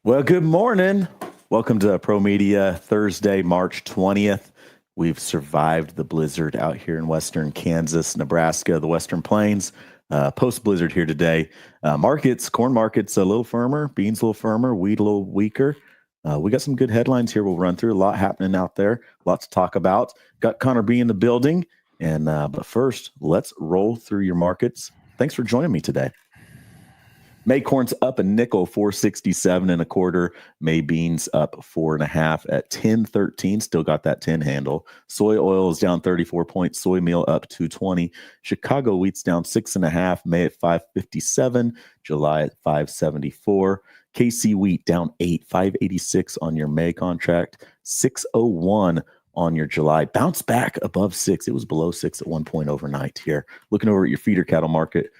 Well, good morning. Welcome to Pro Media Thursday, March 20th. We've survived the blizzard out here in western Kansas, Nebraska, the Western Plains. Post-blizzard here today. Corn markets a little firmer, beans a little firmer, wheat a little weaker. We got some good headlines here we'll run through. A lot happening out there, lots to talk about. Got Connor B in the building. But first, let's roll through your markets. Thanks for joining me today. May corn's up a nickel, 467 and a quarter. May beans up 4.5 at 10.13. Still got that 10 handle. Soy oil is down 34 points. Soy meal up 220. Chicago wheat's down 6.5. May at 557. July at 574. KC wheat down 8, 586 on your May contract. 601 on your July. Bounce back above 6. It was below 6 at one point overnight here. Looking over at your feeder cattle market.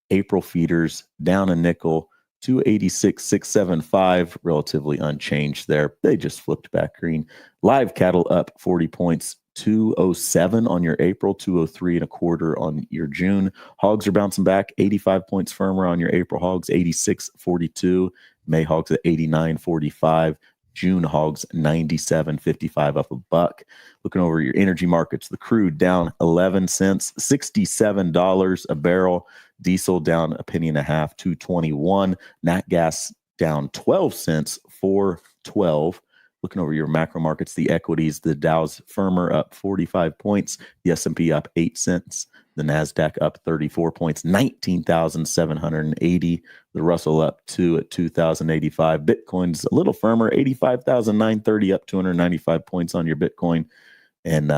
April feeders down a nickel, 286,675, relatively unchanged there. They just flipped back green. Live cattle up 40 points, 207 on your April, 203 and a quarter on your June. Hogs are bouncing back, 85 points firmer on your April hogs, 86.42. May hogs at 89.45. June hogs 97.55, up a buck. Looking over your energy markets, the crude down 11 cents, $67 a barrel. Diesel down a penny and a half, 221. Nat gas down 12 cents, 412. Looking over your macro markets, the equities, the Dow's firmer up 45 points, the S&P up 8 cents, the NASDAQ up 34 points, 19,780. The Russell up 2 at 2,085. Bitcoin's a little firmer, 85,930, up 295 points on your Bitcoin. And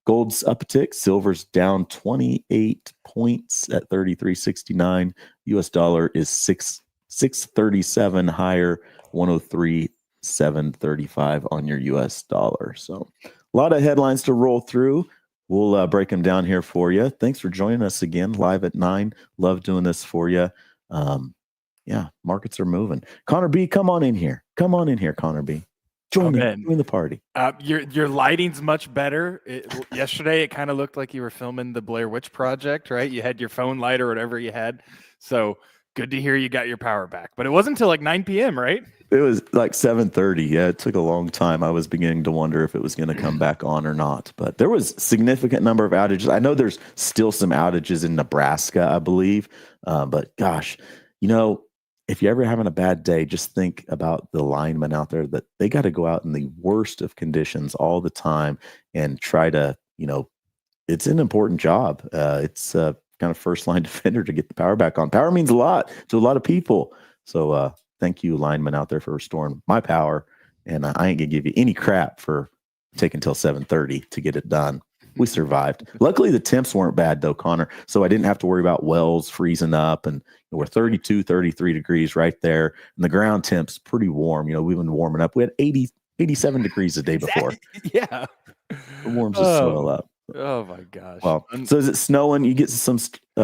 gold's up a tick. Silver's down 28 points at 33.69. US dollar is 637 higher, 103.735 on your US dollar. So a lot of headlines to roll through. We'll break them down here for you. Thanks for joining us again live at 9. Love doing this for you. Yeah, markets are moving. Connor B, come on in here. Come on in here, Connor B. Join the party. Your lighting's much better. Yesterday, it kind of looked like you were filming the Blair Witch Project, right? You had your phone light or whatever you had. So good to hear you got your power back. But it wasn't until like 9 p.m., right? It was like 7:30. Yeah, it took a long time. I was beginning to wonder if it was going to come back on or not. But there was significant number of outages. I know there's still some outages in Nebraska, I believe. But gosh, if you're ever having a bad day, just think about the linemen out there that they got to go out in the worst of conditions all the time and try to, it's an important job. It's kind of first line defender to get the power back on. Power means a lot to a lot of people. So thank you, linemen out there, for restoring my power. And I ain't going to give you any crap for taking till 7:30 to get it done. We survived. Luckily, the temps weren't bad, though, Connor. So I didn't have to worry about wells freezing up. And we're 32, 33 degrees right there. And the ground temp's pretty warm. We've been warming up. We had 87 degrees the day before. Yeah. It warms the soil up. Oh, my gosh. Well, so is it snowing? You get some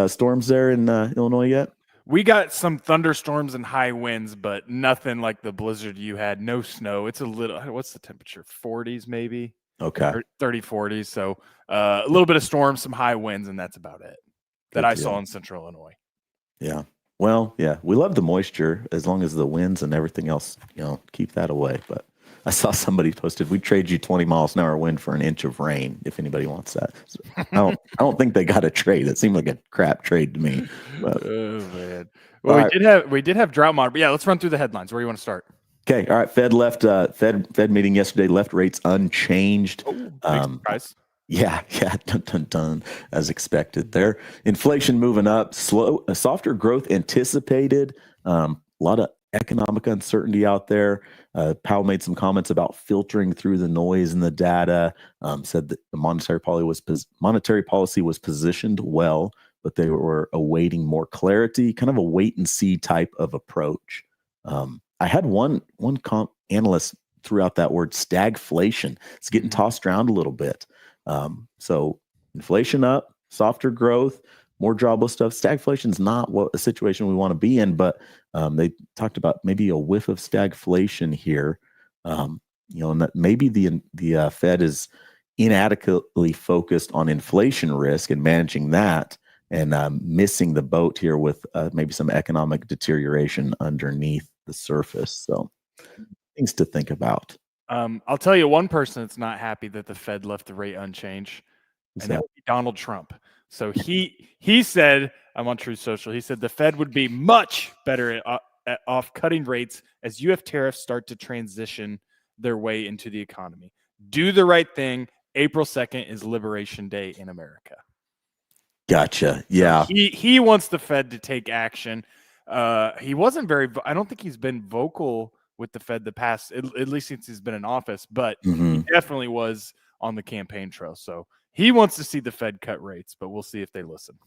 storms there in Illinois yet? We got some thunderstorms and high winds, but nothing like the blizzard you had. No snow. It's a little, what's the temperature? 40s maybe? Okay. 30, 40s. So a little bit of storms, some high winds, and that's about it that I saw in central Illinois. Yeah. Well, yeah, we love the moisture as long as the winds and everything else, keep that away. But I saw somebody posted, we trade you 20 miles an hour wind for an inch of rain if anybody wants that. So I don't think they got a trade. It seemed like a crap trade to me. But, oh, man. Well, we did have drought monitor. But yeah, let's run through the headlines. Where do you want to start? Okay. All right. Fed Fed meeting yesterday, left rates unchanged. Big surprise. Yeah. Dun, as expected there. Inflation moving up, softer growth anticipated. A lot of economic uncertainty out there. Powell made some comments about filtering through the noise in the data, said that the monetary policy was positioned well, but they were awaiting more clarity, kind of a wait and see type of approach. I had one analyst threw out that word stagflation. It's getting tossed around a little bit. So inflation up, softer growth, more jobless stuff. Stagflation is not a situation we want to be in, but they talked about maybe a whiff of stagflation here. And that maybe the Fed is inadequately focused on inflation risk and managing that, and missing the boat here with maybe some economic deterioration underneath the surface. So Things to think about. I'll tell you one person that's not happy that the Fed left the rate unchanged, Who's and that that? would be Donald Trump. So he said, I'm on Truth Social. He said the Fed would be much better off cutting rates as U.S. tariffs start to transition their way into the economy. Do the right thing. April 2nd is Liberation Day in America. Gotcha. Yeah. So he wants the Fed to take action. He wasn't very. I don't think he's been vocal with the Fed the past, at least since he's been in office. But he definitely was on the campaign trail. So he wants to see the Fed cut rates, but we'll see if they listen.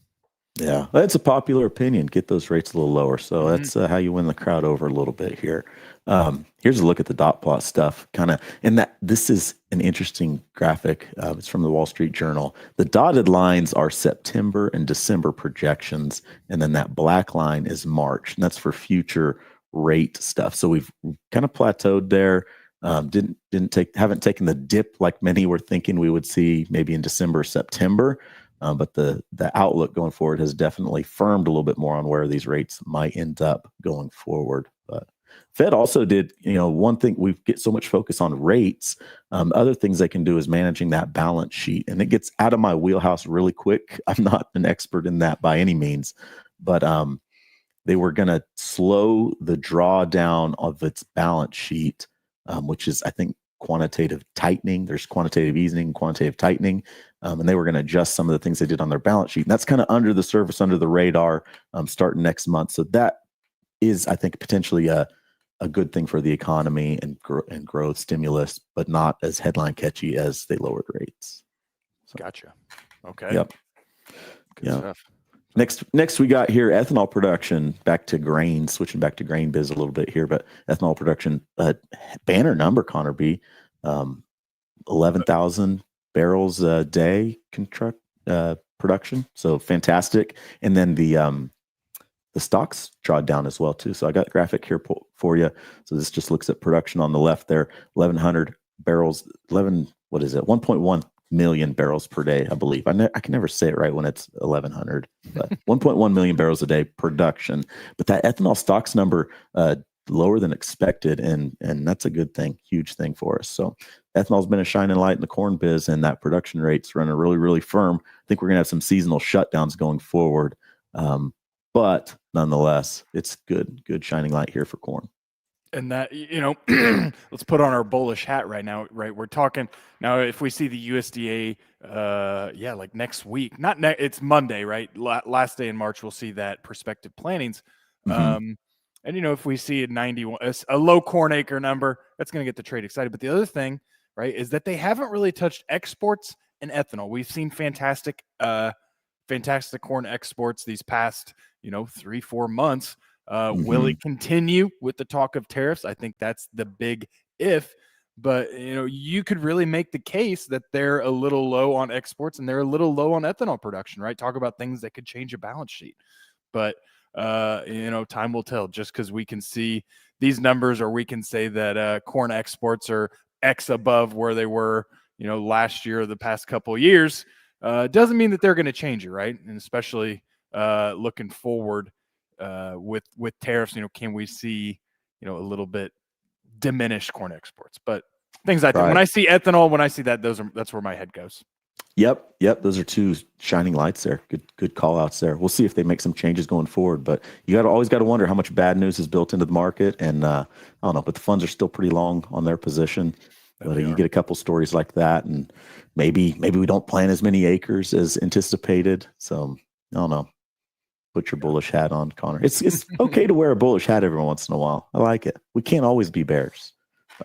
Yeah, that's a popular opinion. Get those rates a little lower. So that's how you win the crowd over a little bit here. Here's a look at the dot plot stuff, kind of. And that this is an interesting graphic. It's from the Wall Street Journal. The dotted lines are September and December projections, and then that black line is March, and that's for future rate stuff. So we've kind of plateaued there. Haven't taken the dip like many were thinking we would see maybe in December or September. But the outlook going forward has definitely firmed a little bit more on where these rates might end up going forward. But Fed also did, one thing, we get so much focus on rates. Other things they can do is managing that balance sheet. And it gets out of my wheelhouse really quick. I'm not an expert in that by any means, but they were going to slow the drawdown of its balance sheet, which is, I think, quantitative tightening. There's quantitative easing, quantitative tightening. And they were going to adjust some of the things they did on their balance sheet. And that's kind of under the surface, under the radar, starting next month. So that is, I think, potentially a good thing for the economy and growth stimulus, but not as headline catchy as they lowered rates. So, gotcha. Okay. Yep. Good stuff. Next we got here ethanol production. Back to grain, switching back to grain biz a little bit here, but ethanol production, banner number, Connor B, 11,000 barrels a day production. So fantastic. And then the stocks drawed down as well too. So I got a graphic here for you. So this just looks at production on the left there, 1,100 barrels, 1.1 million barrels per day, I believe. I can never say it right when it's 1,100, but 1.1 million barrels a day production. But that ethanol stocks number, lower than expected, and that's a good thing, huge thing for us. So ethanol's been a shining light in the corn biz, and that production rate's running really, really firm. I think we're going to have some seasonal shutdowns going forward, but nonetheless, it's good shining light here for corn. And that, let's put on our bullish hat right now, right? We're talking now, if we see the USDA, like next week, it's Monday, right? Last day in March, we'll see that prospective plantings. And, if we see a low corn acre number, that's going to get the trade excited. But the other thing, right, is that they haven't really touched exports and ethanol. We've seen fantastic corn exports these past, 3-4 months. Will it continue with the talk of tariffs? I think that's the big if. But, you could really make the case that they're a little low on exports and they're a little low on ethanol production, right? Talk about things that could change a balance sheet. But, time will tell. Just because we can see these numbers, or we can say that corn exports are X above where they were, last year or the past couple of years, doesn't mean that they're going to change it, right? And especially looking forward with tariffs, can we see, a little bit diminished corn exports? But things like that. When I see ethanol, when I see that, that's where my head goes. Yep. Those are two shining lights there. Good call outs there. We'll see if they make some changes going forward, but you always got to wonder how much bad news is built into the market. And I don't know, but the funds are still pretty long on their position. But you get a couple stories like that, and maybe we don't plant as many acres as anticipated. So I don't know. Put your bullish hat on, Connor. It's okay to wear a bullish hat every once in a while. I like it. We can't always be bears.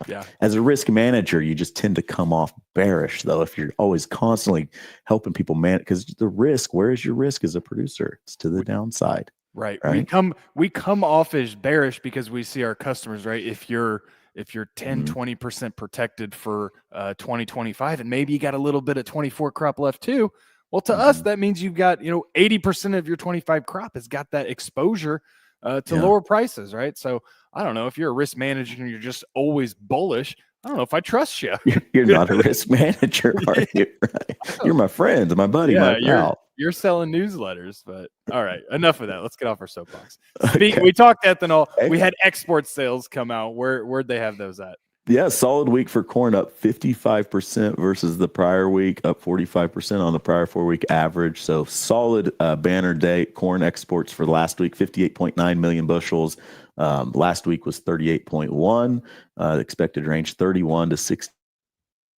Yeah. As a risk manager, you just tend to come off bearish, though, if you're always constantly helping people manage. Because the risk, where is your risk as a producer? It's to the downside. Right. We come off as bearish because we see our customers, right? If you're 10, 20% protected for 2025, and maybe you got a little bit of 24 crop left too. Well, to us, that means you've got, 80% of your 25 crop has got that exposure to lower prices, right? So I don't know if you're a risk manager and you're just always bullish. I don't know if I trust you. You're not a risk manager, are you? Right. You're my friend, my buddy, my pal. You're selling newsletters, but all right, enough of that. Let's get off our soapbox. Okay. We talked ethanol. Hey. We had export sales come out. Where'd they have those at? Yeah, solid week for corn, up 55% versus the prior week, up 45% on the prior 4-week average. So solid banner day. Corn exports for last week, 58.9 million bushels. Last week was 38.1. Expected range 31 to 60.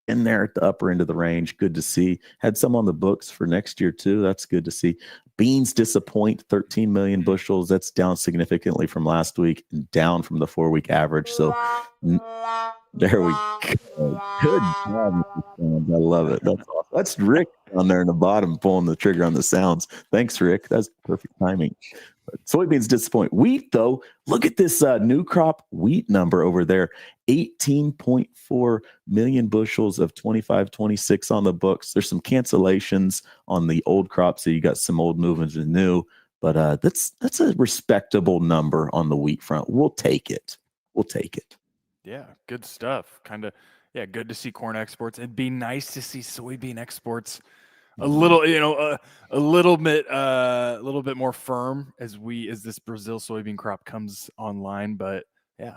In there at the upper end of the range. Good to see. Had some on the books for next year too. That's good to see. Beans disappoint, 13 million bushels. That's down significantly from last week and down from the 4-week average. So there we go. Good job, Mr. Sounds. I love it. That's awesome. That's Rick down there in the bottom pulling the trigger on the sounds. Thanks, Rick. That's perfect timing. But soybeans disappoint. Wheat, though, look at this new crop wheat number over there. 18.4 million bushels of 25, 26 on the books. There's some cancellations on the old crop, so you got some old movements and new. But that's a respectable number on the wheat front. We'll take it. We'll take it. Yeah, good stuff. Good to see corn exports. It'd be nice to see soybean exports a little, a little bit more firm as this Brazil soybean crop comes online. But yeah.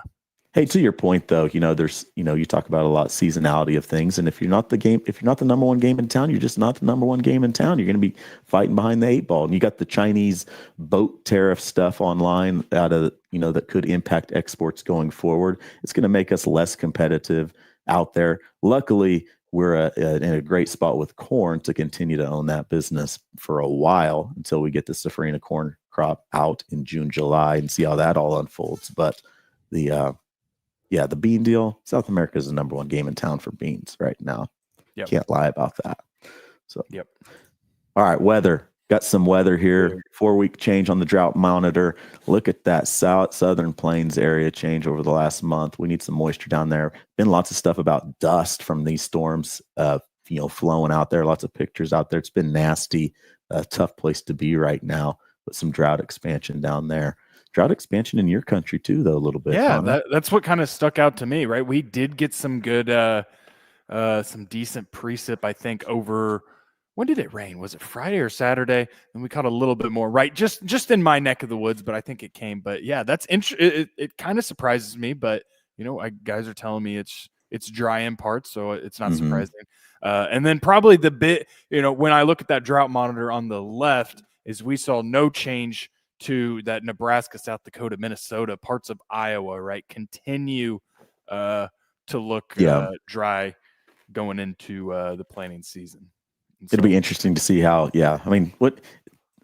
Hey, to your point though, there's, you talk about a lot of seasonality of things. And if you're not the number one game in town, you're just not the number one game in town. You're going to be fighting behind the 8 ball. And you got the Chinese boat tariff stuff online out of, that could impact exports going forward. It's going to make us less competitive out there. Luckily, we're in a great spot with corn to continue to own that business for a while until we get the safrinha corn crop out in June, July and see how that all unfolds. But the bean deal, South America is the number one game in town for beans right now. Yep. Can't lie about that. So, yep. All right, weather. Got some weather here. 4-week change on the drought monitor. Look at that southern plains area change over the last month. We need some moisture down there. Been lots of stuff about dust from these storms, flowing out there. Lots of pictures out there. It's been nasty. A tough place to be right now. But some drought expansion down there. Drought expansion in your country too, though, a little bit. Yeah, that's what kind of stuck out to me, right? We did get some good, some decent precip, I think, over. When did it rain? Was it Friday or Saturday? And we caught a little bit more, right? Just in my neck of the woods, but I think it came. But yeah, that's it kind of surprises me, but guys are telling me it's dry in parts, so it's not surprising. And then probably the bit, when I look at that drought monitor on the left, is we saw no change to that Nebraska, South Dakota, Minnesota, parts of Iowa, right? Continue to look dry going into the planting season. It'll be interesting to see how,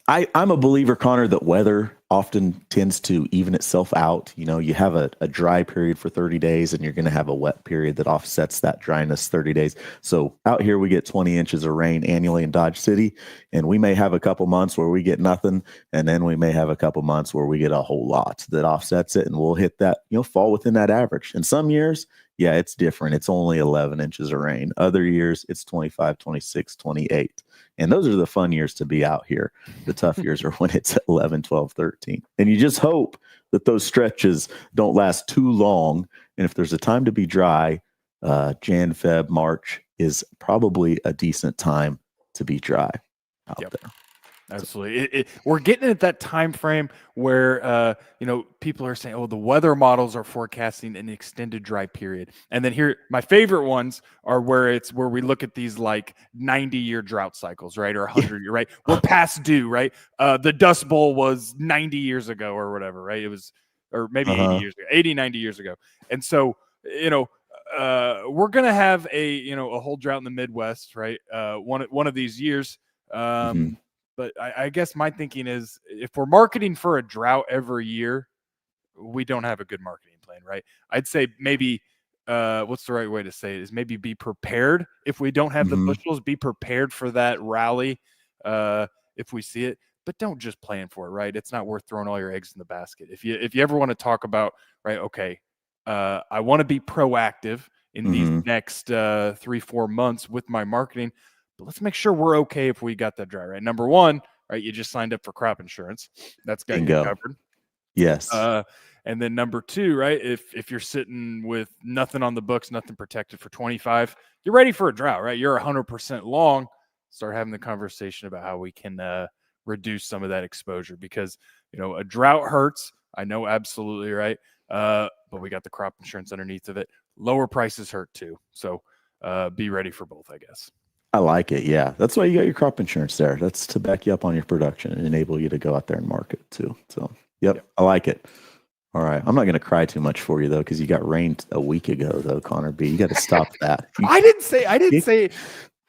I'm a believer, Connor, that weather often tends to even itself out. You have a dry period for 30 days and you're going to have a wet period that offsets that dryness 30 days. So out here, we get 20 inches of rain annually in Dodge City, and we may have a couple months where we get nothing. And then we may have a couple months where we get a whole lot that offsets it, and we'll hit that, fall within that average. In some years, yeah, it's different. It's only 11 inches of rain. Other years, it's 25, 26, 28. And those are the fun years to be out here. The tough years are when it's 11, 12, 13. And you just hope that those stretches don't last too long. And if there's a time to be dry, Jan, Feb, March is probably a decent time to be dry out there. Absolutely. We're getting at that time frame where people are saying, oh, the weather models are forecasting an extended dry period. And then here, my favorite ones are where we look at these like 90-year drought cycles, right? Or 100-year, right? We're past due, right? The Dust Bowl was 90 years ago or whatever, right? It was, or maybe 90 years ago. And so, we're going to have a whole drought in the Midwest, right? One of these years. But I guess my thinking is, if we're marketing for a drought every year, we don't have a good marketing plan, right? I'd say maybe, what's the right way to say it, is maybe be prepared. If we don't have the bushels, be prepared for that rally if we see it. But don't just plan for it, right? It's not worth throwing all your eggs in the basket. If you ever want to talk about, right, okay, I want to be proactive in these next 3-4 months with my marketing, but let's make sure we're okay if we got that dry, right? Number one, right, you just signed up for crop insurance. That's got you covered. Yes. And then number two, right, if you're sitting with nothing on the books, nothing protected for 25, you're ready for a drought, right? You're 100% long. start having the conversation about how we can reduce some of that exposure, because a drought hurts. I know, absolutely right. But we got the crop insurance underneath of it. Lower prices hurt too. So be ready for both, I guess. I like it. Yeah. That's why you got your crop insurance there. That's to back you up on your production and enable you to go out there and market too. So, yep. I like it. All right. I'm not going to cry too much for you though, because you got rained a week ago though, Connor B. You got to stop that. I didn't say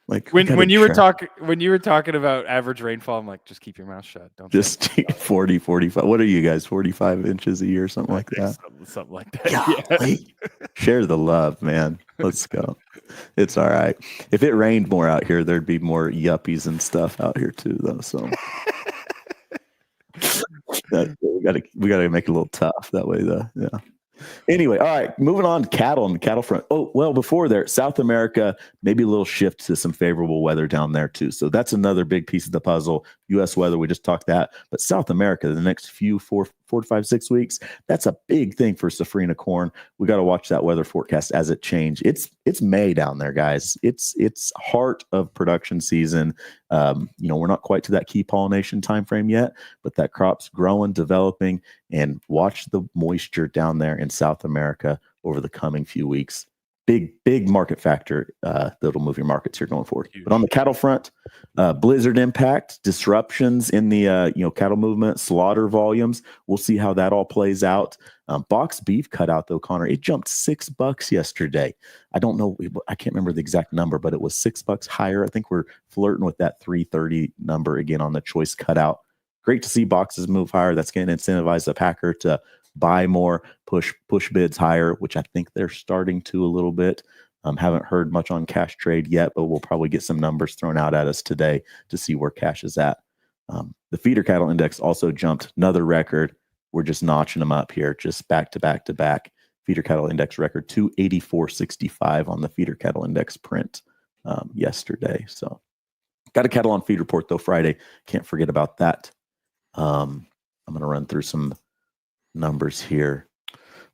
like when you were talking about average rainfall, I'm like, just keep your mouth shut. Don't just 40, 45. What are you guys? 45 inches a year, something like that. Something like that. Yeah. Share the love, man. Let's go. It's all right. If it rained more out here, there'd be more yuppies and stuff out here too, though. So we gotta make it a little tough that way, though. Yeah. Anyway, all right, moving on to cattle and the cattle front. Oh, well, before there, South America, maybe a little shift to some favorable weather down there too. So that's another big piece of the puzzle. U.S. weather, we just talked that. But South America, the next four to 5, 6 weeks, that's a big thing for safrinha corn. We got to watch that weather forecast as it changes. It's May down there, guys. It's heart of production season. We're not quite to that key pollination time frame yet, but that crop's growing, developing, and watch the moisture down there in South America over the coming few weeks. Big market factor that'll move your markets here going forward. Huge. But on the cattle front, blizzard impact, disruptions in the cattle movement, slaughter volumes. We'll see how that all plays out. Box beef cutout though, Connor, it jumped $6 yesterday. I don't know, I can't remember the exact number, but it was $6 higher. I think we're flirting with that 330 number again on the choice cutout. Great to see boxes move higher. That's going to incentivize the packer to buy more, push bids higher, which I think they're starting to a little bit. Haven't heard much on cash trade yet, but we'll probably get some numbers thrown out at us today to see where cash is at. The feeder cattle index also jumped another record. We're just notching them up here, just back to back to back. Feeder cattle index record 284.65 on the feeder cattle index print yesterday. So got a cattle on feed report though Friday. Can't forget about that. I'm going to run through some numbers here.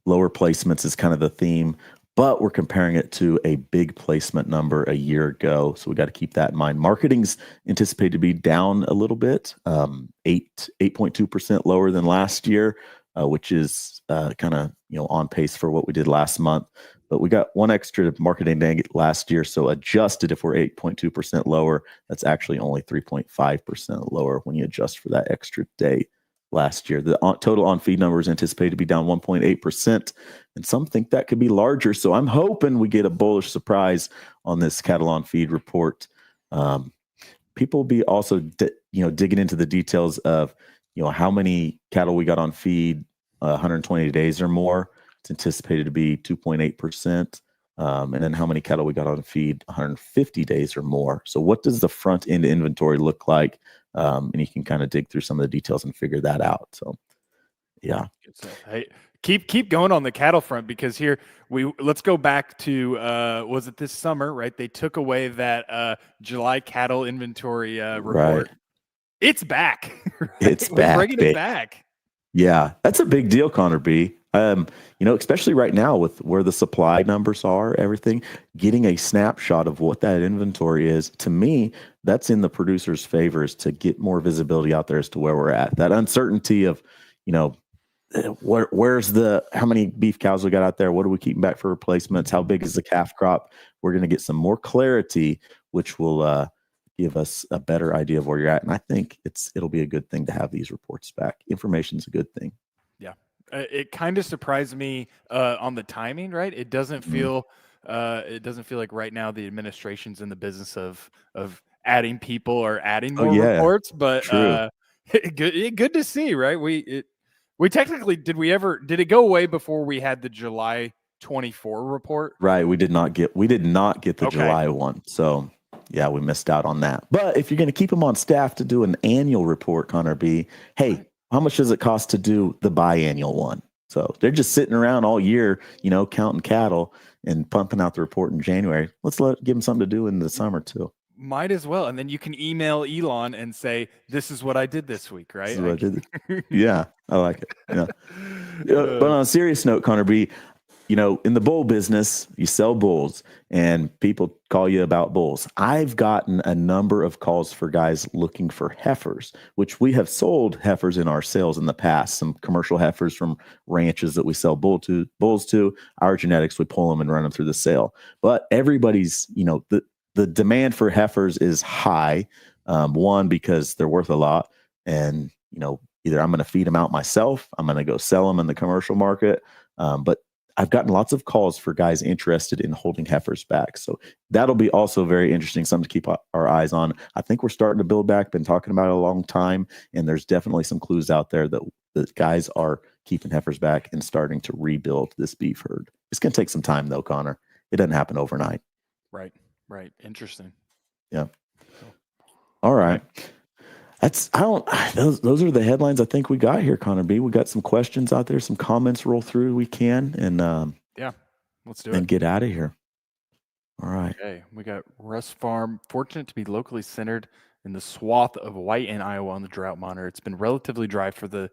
Lower placements is kind of the theme, but we're comparing it to a big placement number a year ago. So we got to keep that in mind. Marketing's anticipated to be down a little bit, 8.2% lower than last year, which is kind of on pace for what we did last month. But we got one extra marketing day last year, so adjusted, if we're 8.2% lower, that's actually only 3.5% lower when you adjust for that extra day last year. The total on feed number is anticipated to be down 1.8%, and some think that could be larger. So I'm hoping we get a bullish surprise on this cattle on feed report. People will be also digging into the details of how many cattle we got on feed 120 days or more. It's anticipated to be 2.8%. And then how many cattle we got on feed 150 days or more. So what does the front end inventory look like? And you can kind of dig through some of the details and figure that out. So, yeah. Hey, keep going on the cattle front, because here let's go back to was it this summer, right? They took away that July cattle inventory report. Right. It's back. Right? It's back. We're bringing it back. Yeah, that's a big deal, Connor B. Especially right now with where the supply numbers are, everything, getting a snapshot of what that inventory is, to me, that's in the producer's favors to get more visibility out there as to where we're at. That uncertainty of, where's how many beef cows we got out there? What are we keeping back for replacements? How big is the calf crop? We're going to get some more clarity, which will give us a better idea of where you're at. And I think it'll be a good thing to have these reports back. Information's a good thing. Yeah. It kind of surprised me on the timing, right? It doesn't feel like right now the administration's in the business of adding people or adding more reports, but good to see, right? We technically did it go away before we had the July 24 report? Right. We did not get the July one. So yeah, we missed out on that. But if you're going to keep them on staff to do an annual report, Connor B, hey, how much does it cost to do the biannual one? So they're just sitting around all year, counting cattle and pumping out the report in January. Let's give them something to do in the summer too. Might as well. And then you can email Elon and say, this is what I did this week, right? Yeah, I like it. Yeah. But on a serious note, Connor B, in the bull business, you sell bulls and people call you about bulls. I've gotten a number of calls for guys looking for heifers, which we have sold heifers in our sales in the past, some commercial heifers from ranches that we sell bulls to. Our genetics, we pull them and run them through the sale. But everybody's, the demand for heifers is high. One, because they're worth a lot. And, either I'm going to feed them out myself, I'm going to go sell them in the commercial market. But I've gotten lots of calls for guys interested in holding heifers back. So that'll be also very interesting, something to keep our eyes on. I think we're starting to build back, been talking about it a long time, and there's definitely some clues out there that guys are keeping heifers back and starting to rebuild this beef herd. It's going to take some time though, Connor. It doesn't happen overnight. Right. Interesting. Yeah. All right. Those are the headlines I think we got here, Connor B. We got some questions out there, some comments roll through. We can, and yeah, let's do it. And get out of here. All right. Okay, we got Russ Farm. Fortunate to be locally centered in the swath of white in Iowa on the drought monitor. It's been relatively dry for the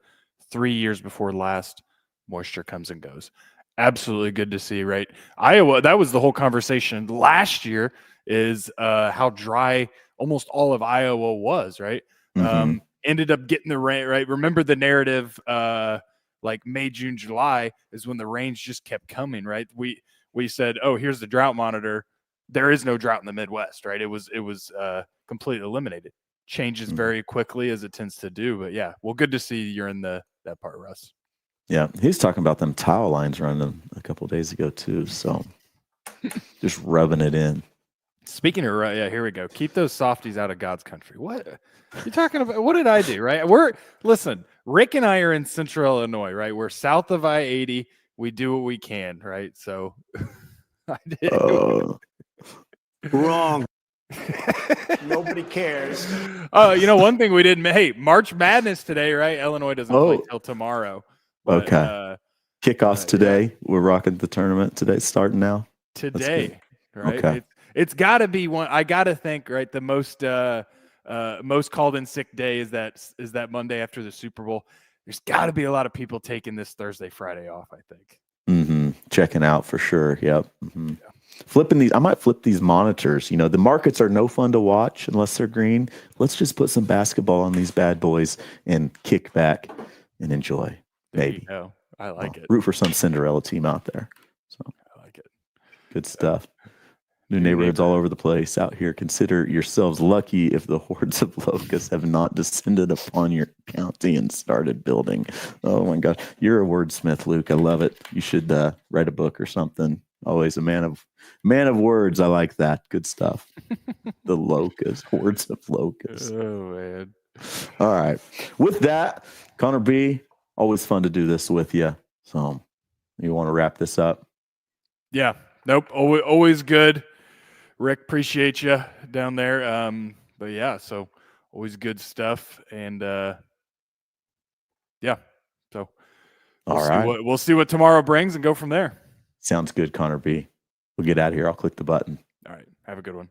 3 years before last. Moisture comes and goes. Absolutely good to see, right? Iowa, that was the whole conversation last year, is how dry almost all of Iowa was, right? Mm-hmm. Ended up getting the rain, right? Remember the narrative, like May, June, July is when the rains just kept coming, right? We said, oh, here's the drought monitor. There is no drought in the Midwest, right? It was completely eliminated. Changes very quickly as it tends to do, but yeah, well, good to see you're in that part, Russ. Yeah, he's talking about them tile lines running a couple of days ago too. So just rubbing it in. Speaking of, yeah, here we go. Keep those softies out of God's country. What you're talking about? What did I do? Right? Listen. Rick and I are in Central Illinois, right? We're south of I-80. We do what we can, right? So I did. Wrong. Nobody cares. One thing we didn't. Hey, March Madness today, right? Illinois doesn't play till tomorrow. But, okay. Kickoffs today. Yeah. We're rocking the tournament today. Starting now. Today, right? Okay. It's got to be one. I got to think, right? The most called in sick day is that Monday after the Super Bowl. There's got to be a lot of people taking this Thursday, Friday off, I think. Mm-hmm. Checking out for sure. Yep. Mm-hmm. Yeah. Flipping these. I might flip these monitors. The markets are no fun to watch unless they're green. Let's just put some basketball on these bad boys and kick back and enjoy. Maybe. I like it. Root for some Cinderella team out there. So I like it. Good stuff. New neighborhoods all over the place out here. Consider yourselves lucky if the hordes of locusts have not descended upon your county and started building. Oh my gosh. You're a wordsmith, Luke. I love it. You should write a book or something. Always a man of words. I like that. Good stuff. The locusts, hordes of locusts. Oh man. All right. With that, Connor B, always fun to do this with you. So you want to wrap this up? Yeah. Nope. Always good. Rick, appreciate you down there. But yeah, so always good stuff. And yeah, so we'll see what tomorrow brings and go from there. Sounds good, Connor B. We'll get out of here. I'll click the button. All right. Have a good one.